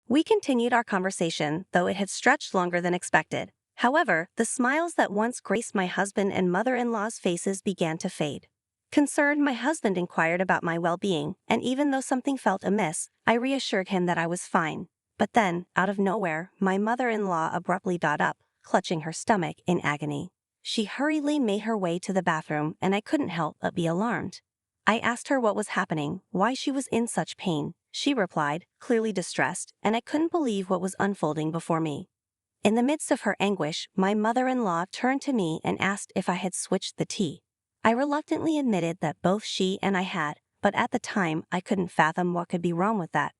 We continued our conversation, though it had stretched longer than expected. However, the smiles that once graced my husband and mother-in-law's faces began to fade. Concerned, my husband inquired about my well-being, and even though something felt amiss, I reassured him that I was fine. But then, out of nowhere, my mother-in-law abruptly got up, clutching her stomach in agony. She hurriedly made her way to the bathroom, and I couldn't help but be alarmed. I asked her what was happening, why she was in such pain. She replied, clearly distressed, and I couldn't believe what was unfolding before me. In the midst of her anguish, my mother-in-law turned to me and asked if I had switched the tea. I reluctantly admitted that both she and I had, but at the time I couldn't fathom what could be wrong with that.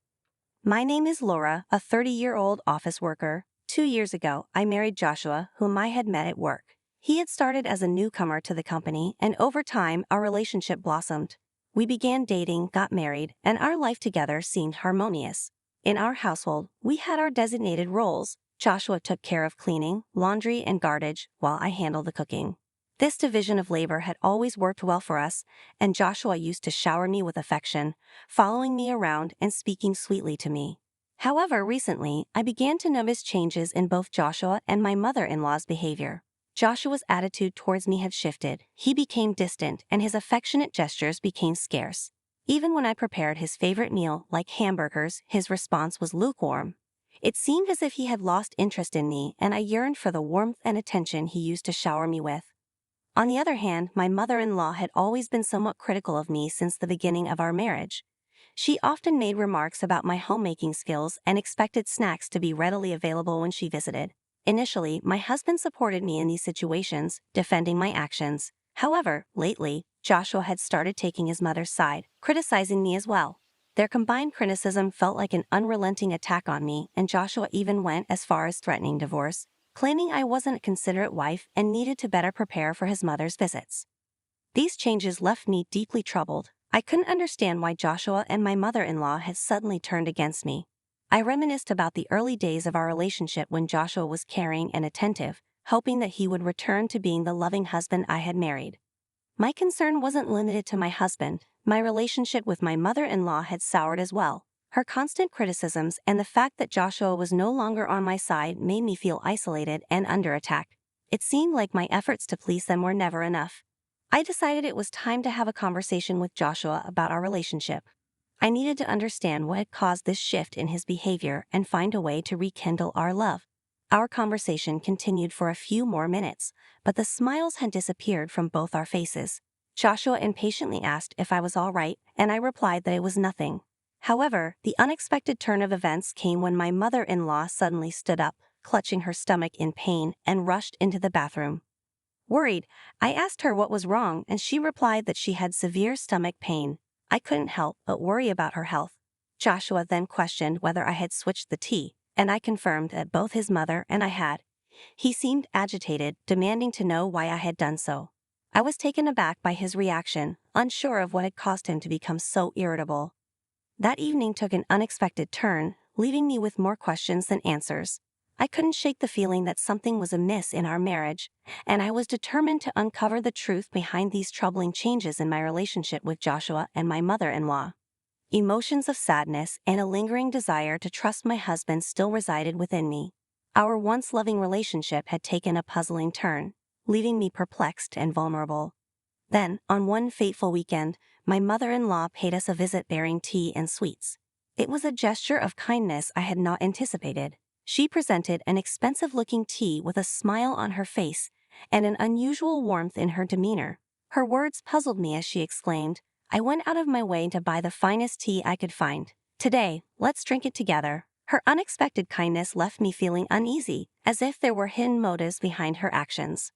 My name is Laura, a 30-year-old office worker. 2 years ago, I married Joshua, whom I had met at work. He had started as a newcomer to the company, and over time, our relationship blossomed. We began dating, got married, and our life together seemed harmonious. In our household, we had our designated roles. Joshua took care of cleaning, laundry, and garbage, while I handled the cooking. This division of labor had always worked well for us, and Joshua used to shower me with affection, following me around and speaking sweetly to me. However, recently, I began to notice changes in both Joshua and my mother-in-law's behavior. Joshua's attitude towards me had shifted. He became distant, and his affectionate gestures became scarce. Even when I prepared his favorite meal, like hamburgers, his response was lukewarm. It seemed as if he had lost interest in me, and I yearned for the warmth and attention he used to shower me with. On the other hand, my mother-in-law had always been somewhat critical of me since the beginning of our marriage. She often made remarks about my homemaking skills and expected snacks to be readily available when she visited. Initially, my husband supported me in these situations, defending my actions. However, lately, Joshua had started taking his mother's side, criticizing me as well. Their combined criticism felt like an unrelenting attack on me, and Joshua even went as far as threatening divorce, claiming I wasn't a considerate wife and needed to better prepare for his mother's visits. These changes left me deeply troubled. I couldn't understand why Joshua and my mother-in-law had suddenly turned against me. I reminisced about the early days of our relationship when Joshua was caring and attentive, hoping that he would return to being the loving husband I had married. My concern wasn't limited to my husband. My relationship with my mother-in-law had soured as well. Her constant criticisms and the fact that Joshua was no longer on my side made me feel isolated and under attack. It seemed like my efforts to please them were never enough. I decided it was time to have a conversation with Joshua about our relationship. I needed to understand what had caused this shift in his behavior and find a way to rekindle our love. Our conversation continued for a few more minutes, but the smiles had disappeared from both our faces. Joshua impatiently asked if I was all right, and I replied that it was nothing. However, the unexpected turn of events came when my mother-in-law suddenly stood up, clutching her stomach in pain, and rushed into the bathroom. Worried, I asked her what was wrong, and she replied that she had severe stomach pain. I couldn't help but worry about her health. Joshua then questioned whether I had switched the tea, and I confirmed that both his mother and I had. He seemed agitated, demanding to know why I had done so. I was taken aback by his reaction, unsure of what had caused him to become so irritable. That evening took an unexpected turn, leaving me with more questions than answers. I couldn't shake the feeling that something was amiss in our marriage, and I was determined to uncover the truth behind these troubling changes in my relationship with Joshua and my mother-in-law. Emotions of sadness and a lingering desire to trust my husband still resided within me. Our once loving relationship had taken a puzzling turn, leaving me perplexed and vulnerable. Then, on one fateful weekend, my mother-in-law paid us a visit bearing tea and sweets. It was a gesture of kindness I had not anticipated. She presented an expensive-looking tea with a smile on her face and an unusual warmth in her demeanor. Her words puzzled me as she exclaimed, "I went out of my way to buy the finest tea I could find. Today, let's drink it together." Her unexpected kindness left me feeling uneasy, as if there were hidden motives behind her actions.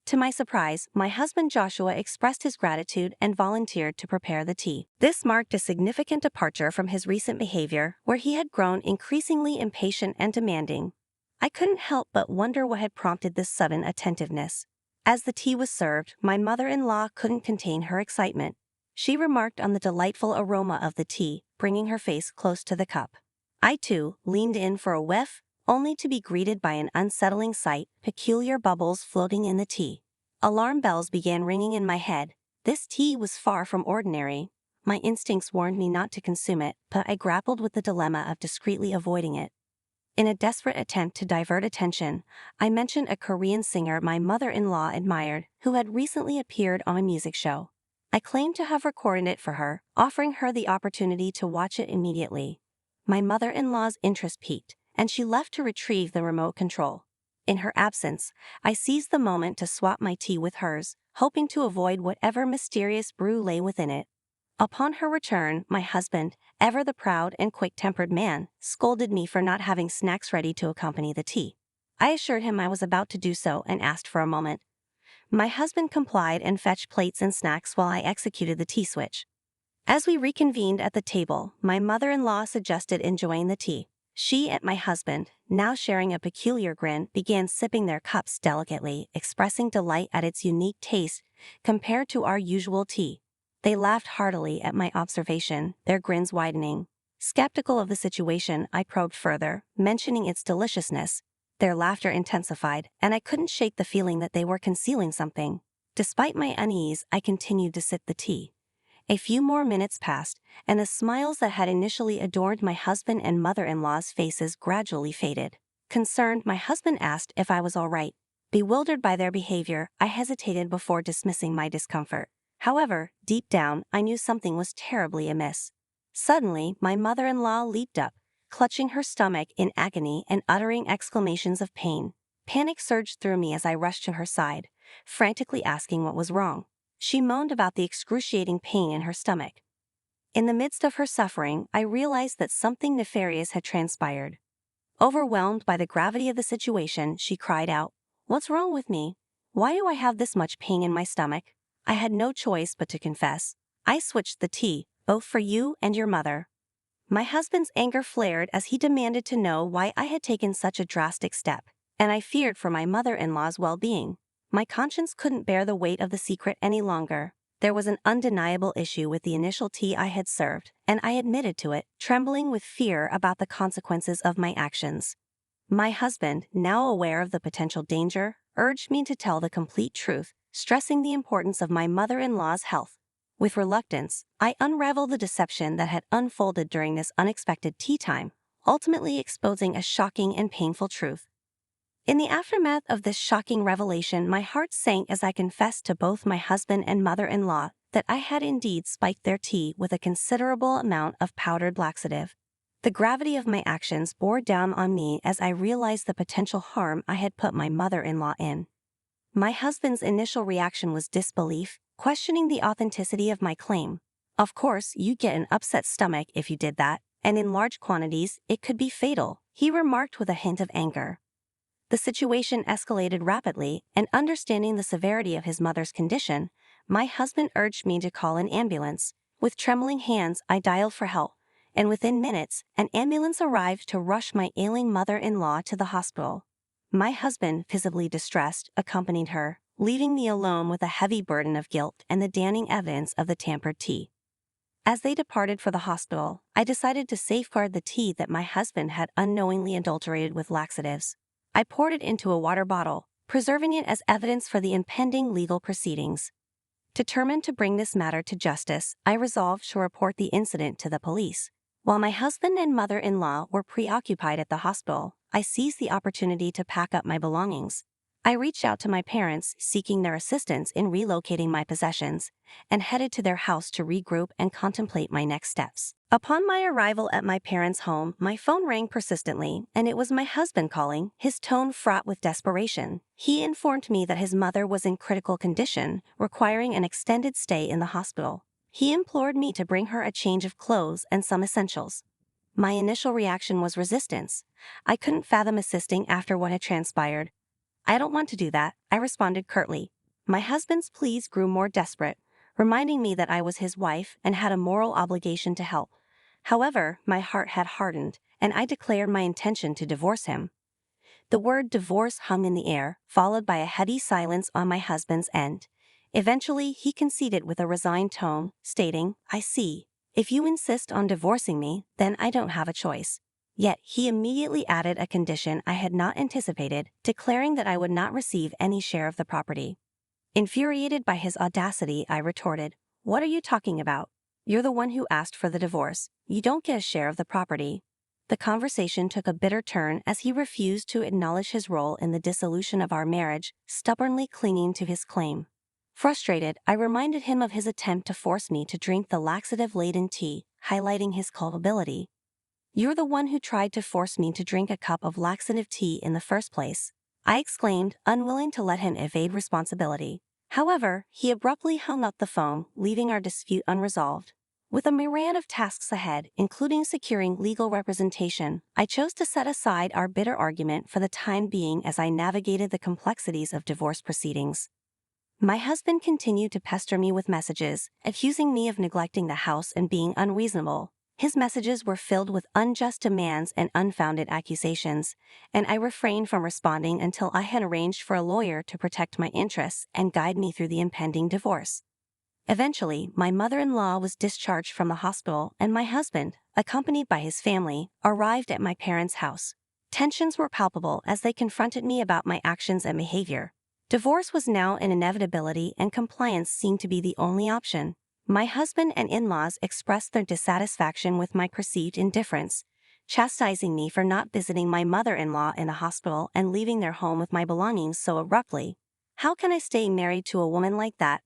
To my surprise, my husband Joshua expressed his gratitude and volunteered to prepare the tea. This marked a significant departure from his recent behavior, where he had grown increasingly impatient and demanding. I couldn't help but wonder what had prompted this sudden attentiveness. As the tea was served, my mother-in-law couldn't contain her excitement. She remarked on the delightful aroma of the tea, bringing her face close to the cup. I, too, leaned in for a whiff, only to be greeted by an unsettling sight, peculiar bubbles floating in the tea. Alarm bells began ringing in my head. This tea was far from ordinary. My instincts warned me not to consume it, but I grappled with the dilemma of discreetly avoiding it. In a desperate attempt to divert attention, I mentioned a Korean singer my mother-in-law admired who had recently appeared on a music show. I claimed to have recorded it for her, offering her the opportunity to watch it immediately. My mother-in-law's interest piqued, and she left to retrieve the remote control. In her absence, I seized the moment to swap my tea with hers, hoping to avoid whatever mysterious brew lay within it. Upon her return, my husband, ever the proud and quick-tempered man, scolded me for not having snacks ready to accompany the tea. I assured him I was about to do so and asked for a moment. My husband complied and fetched plates and snacks while I executed the tea switch. As we reconvened at the table, my mother-in-law suggested enjoying the tea. She and my husband, now sharing a peculiar grin, began sipping their cups delicately, expressing delight at its unique taste compared to our usual tea. They laughed heartily at my observation, their grins widening. Skeptical of the situation, I probed further, mentioning its deliciousness. Their laughter intensified, and I couldn't shake the feeling that they were concealing something. Despite my unease, I continued to sip the tea. A few more minutes passed, and the smiles that had initially adorned my husband and mother-in-law's faces gradually faded. Concerned, my husband asked if I was all right. Bewildered by their behavior, I hesitated before dismissing my discomfort. However, deep down, I knew something was terribly amiss. Suddenly, my mother-in-law leaped up, clutching her stomach in agony and uttering exclamations of pain. Panic surged through me as I rushed to her side, frantically asking what was wrong. She moaned about the excruciating pain in her stomach. In the midst of her suffering, I realized that something nefarious had transpired. Overwhelmed by the gravity of the situation, she cried out, "What's wrong with me? Why do I have this much pain in my stomach?" I had no choice but to confess. "I switched the tea, both for you and your mother." My husband's anger flared as he demanded to know why I had taken such a drastic step, and I feared for my mother-in-law's well-being. My conscience couldn't bear the weight of the secret any longer. There was an undeniable issue with the initial tea I had served, and I admitted to it, trembling with fear about the consequences of my actions. My husband, now aware of the potential danger, urged me to tell the complete truth, stressing the importance of my mother-in-law's health. With reluctance, I unraveled the deception that had unfolded during this unexpected tea time, ultimately exposing a shocking and painful truth. In the aftermath of this shocking revelation, my heart sank as I confessed to both my husband and mother-in-law that I had indeed spiked their tea with a considerable amount of powdered laxative. The gravity of my actions bore down on me as I realized the potential harm I had put my mother-in-law in. My husband's initial reaction was disbelief, questioning the authenticity of my claim. "Of course, you'd get an upset stomach if you did that, and in large quantities, it could be fatal," he remarked with a hint of anger. The situation escalated rapidly, and understanding the severity of his mother's condition, my husband urged me to call an ambulance. With trembling hands, I dialed for help, and within minutes, an ambulance arrived to rush my ailing mother-in-law to the hospital. My husband, visibly distressed, accompanied her, leaving me alone with a heavy burden of guilt and the damning evidence of the tampered tea. As they departed for the hospital, I decided to safeguard the tea that my husband had unknowingly adulterated with laxatives. I poured it into a water bottle, preserving it as evidence for the impending legal proceedings. Determined to bring this matter to justice, I resolved to report the incident to the police. While my husband and mother-in-law were preoccupied at the hospital, I seized the opportunity to pack up my belongings. I reached out to my parents, seeking their assistance in relocating my possessions, and headed to their house to regroup and contemplate my next steps. Upon my arrival at my parents' home, my phone rang persistently, and it was my husband calling, his tone fraught with desperation. He informed me that his mother was in critical condition, requiring an extended stay in the hospital. He implored me to bring her a change of clothes and some essentials. My initial reaction was resistance. I couldn't fathom assisting after what had transpired. "I don't want to do that," I responded curtly. My husband's pleas grew more desperate, reminding me that I was his wife and had a moral obligation to help. However, my heart had hardened, and I declared my intention to divorce him. The word divorce hung in the air, followed by a heady silence on my husband's end. Eventually, he conceded with a resigned tone, stating, "I see. If you insist on divorcing me, then I don't have a choice." Yet he immediately added a condition I had not anticipated, declaring that I would not receive any share of the property. Infuriated by his audacity, I retorted, "What are you talking about? You're the one who asked for the divorce. You don't get a share of the property." The conversation took a bitter turn as he refused to acknowledge his role in the dissolution of our marriage, stubbornly clinging to his claim. Frustrated, I reminded him of his attempt to force me to drink the laxative-laden tea, highlighting his culpability. "You're the one who tried to force me to drink a cup of laxative tea in the first place," I exclaimed, unwilling to let him evade responsibility. However, he abruptly hung up the phone, leaving our dispute unresolved. With a myriad of tasks ahead, including securing legal representation, I chose to set aside our bitter argument for the time being as I navigated the complexities of divorce proceedings. My husband continued to pester me with messages, accusing me of neglecting the house and being unreasonable. His messages were filled with unjust demands and unfounded accusations, and I refrained from responding until I had arranged for a lawyer to protect my interests and guide me through the impending divorce. Eventually, my mother-in-law was discharged from the hospital and my husband, accompanied by his family, arrived at my parents' house. Tensions were palpable as they confronted me about my actions and behavior. Divorce was now an inevitability and compliance seemed to be the only option. My husband and in-laws expressed their dissatisfaction with my perceived indifference, chastising me for not visiting my mother-in-law in the hospital and leaving their home with my belongings so abruptly. "How can I stay married to a woman like that?"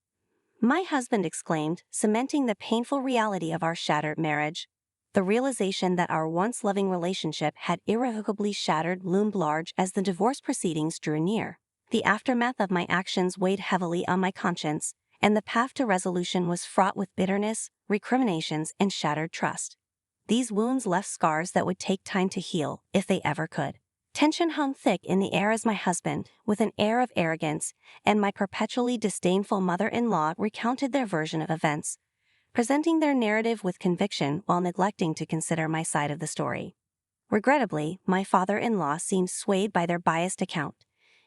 my husband exclaimed, cementing the painful reality of our shattered marriage. The realization that our once loving relationship had irrevocably shattered loomed large as the divorce proceedings drew near. The aftermath of my actions weighed heavily on my conscience, and the path to resolution was fraught with bitterness, recriminations, and shattered trust. These wounds left scars that would take time to heal, if they ever could. Tension hung thick in the air as my husband, with an air of arrogance, and my perpetually disdainful mother-in-law recounted their version of events, presenting their narrative with conviction while neglecting to consider my side of the story. Regrettably, my father-in-law seemed swayed by their biased account.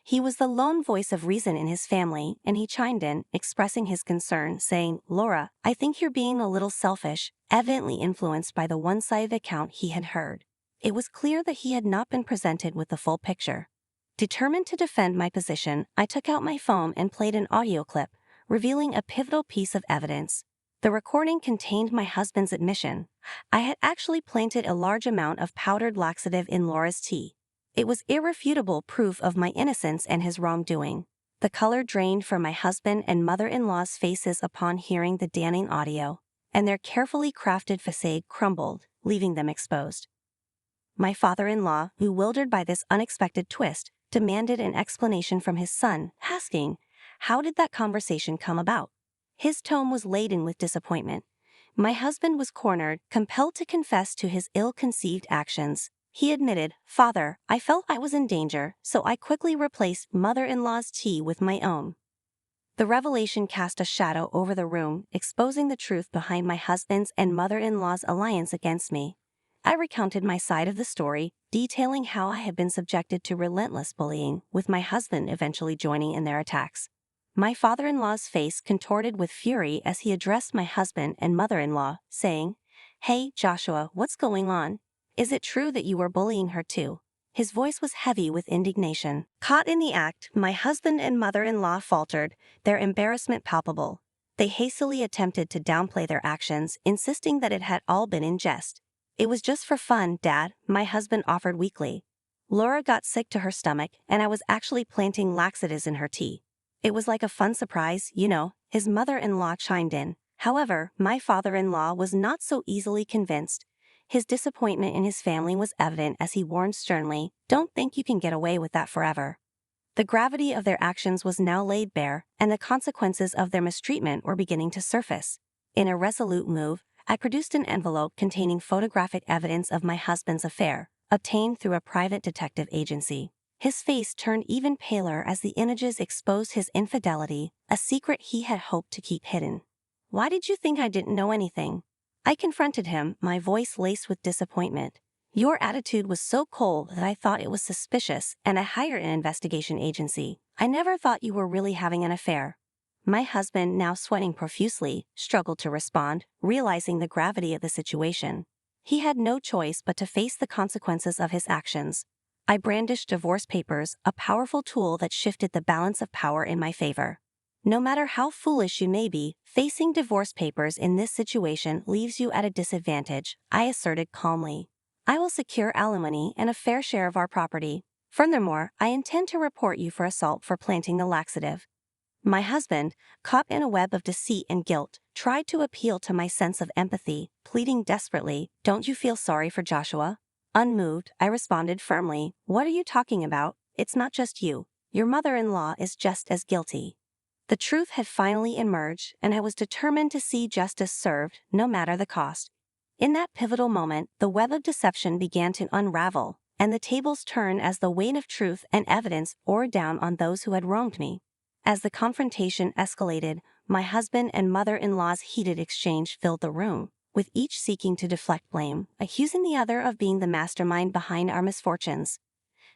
He was the lone voice of reason in his family, and he chimed in, expressing his concern, saying, "Laura, I think you're being a little selfish," evidently influenced by the one-sided account he had heard. It was clear that he had not been presented with the full picture. Determined to defend my position, I took out my phone and played an audio clip, revealing a pivotal piece of evidence. The recording contained my husband's admission. I had actually planted a large amount of powdered laxative in Laura's tea. It was irrefutable proof of my innocence and his wrongdoing. The color drained from my husband and mother-in-law's faces upon hearing the damning audio, and their carefully crafted facade crumbled, leaving them exposed. My father-in-law, bewildered by this unexpected twist, demanded an explanation from his son, asking, "How did that conversation come about?" His tone was laden with disappointment. My husband was cornered, compelled to confess to his ill-conceived actions. He admitted, "Father, I felt I was in danger, so I quickly replaced mother-in-law's tea with my own." The revelation cast a shadow over the room, exposing the truth behind my husband's and mother-in-law's alliance against me. I recounted my side of the story, detailing how I had been subjected to relentless bullying, with my husband eventually joining in their attacks. My father-in-law's face contorted with fury as he addressed my husband and mother-in-law, saying, "Hey, Joshua, what's going on? Is it true that you were bullying her too?" His voice was heavy with indignation. Caught in the act, my husband and mother-in-law faltered, their embarrassment palpable. They hastily attempted to downplay their actions, insisting that it had all been in jest. "It was just for fun, Dad," my husband offered weakly. "Laura got sick to her stomach, and I was actually planting laxatives in her tea. It was like a fun surprise, you know," his mother-in-law chimed in. However, my father-in-law was not so easily convinced. His disappointment in his family was evident as he warned sternly, "Don't think you can get away with that forever." The gravity of their actions was now laid bare, and the consequences of their mistreatment were beginning to surface. In a resolute move, I produced an envelope containing photographic evidence of my husband's affair, obtained through a private detective agency. His face turned even paler as the images exposed his infidelity, a secret he had hoped to keep hidden. "Why did you think I didn't know anything?" I confronted him, my voice laced with disappointment. "Your attitude was so cold that I thought it was suspicious, and I hired an investigation agency. I never thought you were really having an affair." My husband, now sweating profusely, struggled to respond, realizing the gravity of the situation. He had no choice but to face the consequences of his actions. I brandished divorce papers, a powerful tool that shifted the balance of power in my favor. "No matter how foolish you may be, facing divorce papers in this situation leaves you at a disadvantage," I asserted calmly. I will secure alimony and a fair share of our property. Furthermore, I intend to report you for assault for planting the laxative. My husband, caught in a web of deceit and guilt, tried to appeal to my sense of empathy, pleading desperately, "Don't you feel sorry for Joshua?" Unmoved, I responded firmly, "What are you talking about? It's not just you. Your mother-in-law is just as guilty." The truth had finally emerged, and I was determined to see justice served, no matter the cost. In that pivotal moment, the web of deception began to unravel, and the tables turned as the weight of truth and evidence bore down on those who had wronged me. As the confrontation escalated, my husband and mother-in-law's heated exchange filled the room, with each seeking to deflect blame, accusing the other of being the mastermind behind our misfortunes.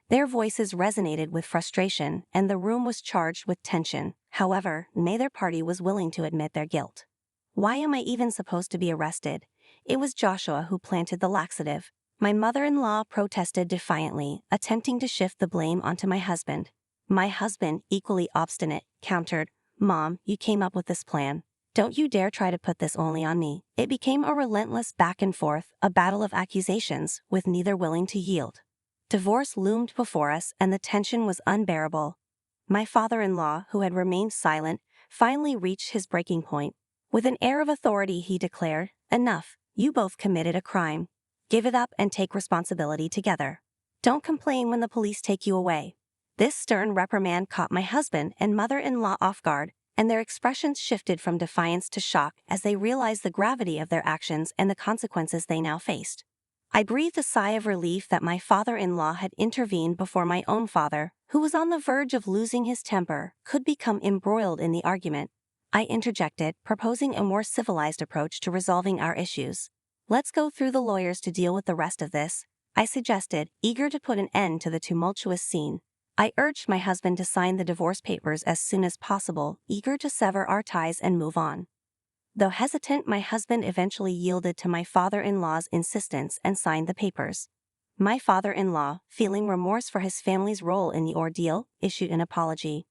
Their voices resonated with frustration, and the room was charged with tension. However, neither party was willing to admit their guilt. Why am I even supposed to be arrested? It was Joshua who planted the laxative. My mother-in-law protested defiantly, attempting to shift the blame onto my husband. My husband, equally obstinate, countered, "Mom, you came up with this plan. Don't you dare try to put this only on me." It became a relentless back and forth, a battle of accusations, with neither willing to yield. Divorce loomed before us, and the tension was unbearable. My father-in-law, who had remained silent, finally reached his breaking point. With an air of authority, he declared, "Enough, you both committed a crime. Give it up and take responsibility together. Don't complain when the police take you away." This stern reprimand caught my husband and mother-in-law off guard, and their expressions shifted from defiance to shock as they realized the gravity of their actions and the consequences they now faced. I breathed a sigh of relief that my father-in-law had intervened before my own father, who was on the verge of losing his temper, could become embroiled in the argument. I interjected, proposing a more civilized approach to resolving our issues. "Let's go through the lawyers to deal with the rest of this," I suggested, eager to put an end to the tumultuous scene. I urged my husband to sign the divorce papers as soon as possible, eager to sever our ties and move on. Though hesitant, my husband eventually yielded to my father-in-law's insistence and signed the papers. My father-in-law, feeling remorse for his family's role in the ordeal, issued an apology.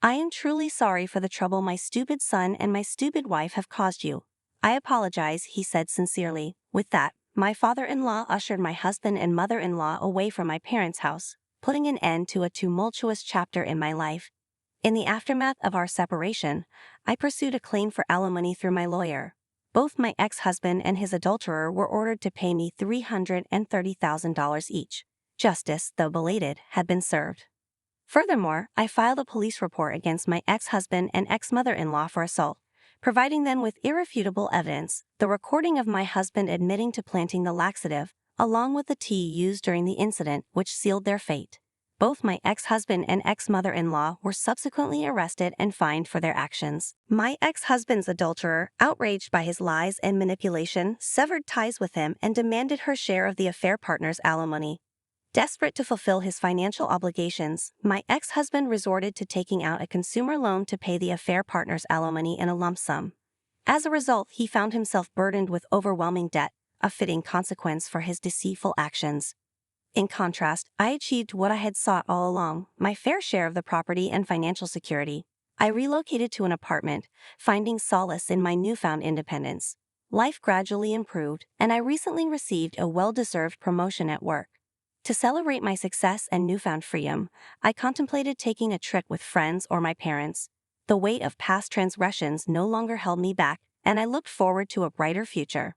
"I am truly sorry for the trouble my stupid son and my stupid wife have caused you. I apologize," he said sincerely. With that, my father-in-law ushered my husband and mother-in-law away from my parents' house, putting an end to a tumultuous chapter in my life. In the aftermath of our separation, I pursued a claim for alimony through my lawyer. Both my ex-husband and his adulterer were ordered to pay me $330,000 each. Justice, though belated, had been served. Furthermore, I filed a police report against my ex-husband and ex-mother-in-law for assault, providing them with irrefutable evidence, the recording of my husband admitting to planting the laxative, along with the tea used during the incident, which sealed their fate. Both my ex-husband and ex-mother-in-law were subsequently arrested and fined for their actions. My ex-husband's adulterer, outraged by his lies and manipulation, severed ties with him and demanded her share of the affair partner's alimony. Desperate to fulfill his financial obligations, my ex-husband resorted to taking out a consumer loan to pay the affair partner's alimony in a lump sum. As a result, he found himself burdened with overwhelming debt, a fitting consequence for his deceitful actions. In contrast, I achieved what I had sought all along, my fair share of the property and financial security. I relocated to an apartment, finding solace in my newfound independence. Life gradually improved, and I recently received a well-deserved promotion at work. To celebrate my success and newfound freedom, I contemplated taking a trip with friends or my parents. The weight of past transgressions no longer held me back, and I looked forward to a brighter future.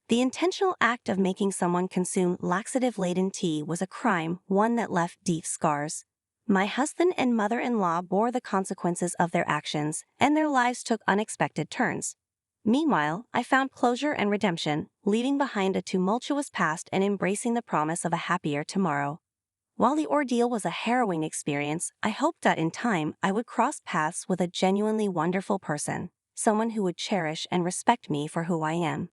The intentional act of making someone consume laxative-laden tea was a crime, one that left deep scars. My husband and mother-in-law bore the consequences of their actions, and their lives took unexpected turns. Meanwhile, I found closure and redemption, leaving behind a tumultuous past and embracing the promise of a happier tomorrow. While the ordeal was a harrowing experience, I hoped that in time I would cross paths with a genuinely wonderful person, someone who would cherish and respect me for who I am.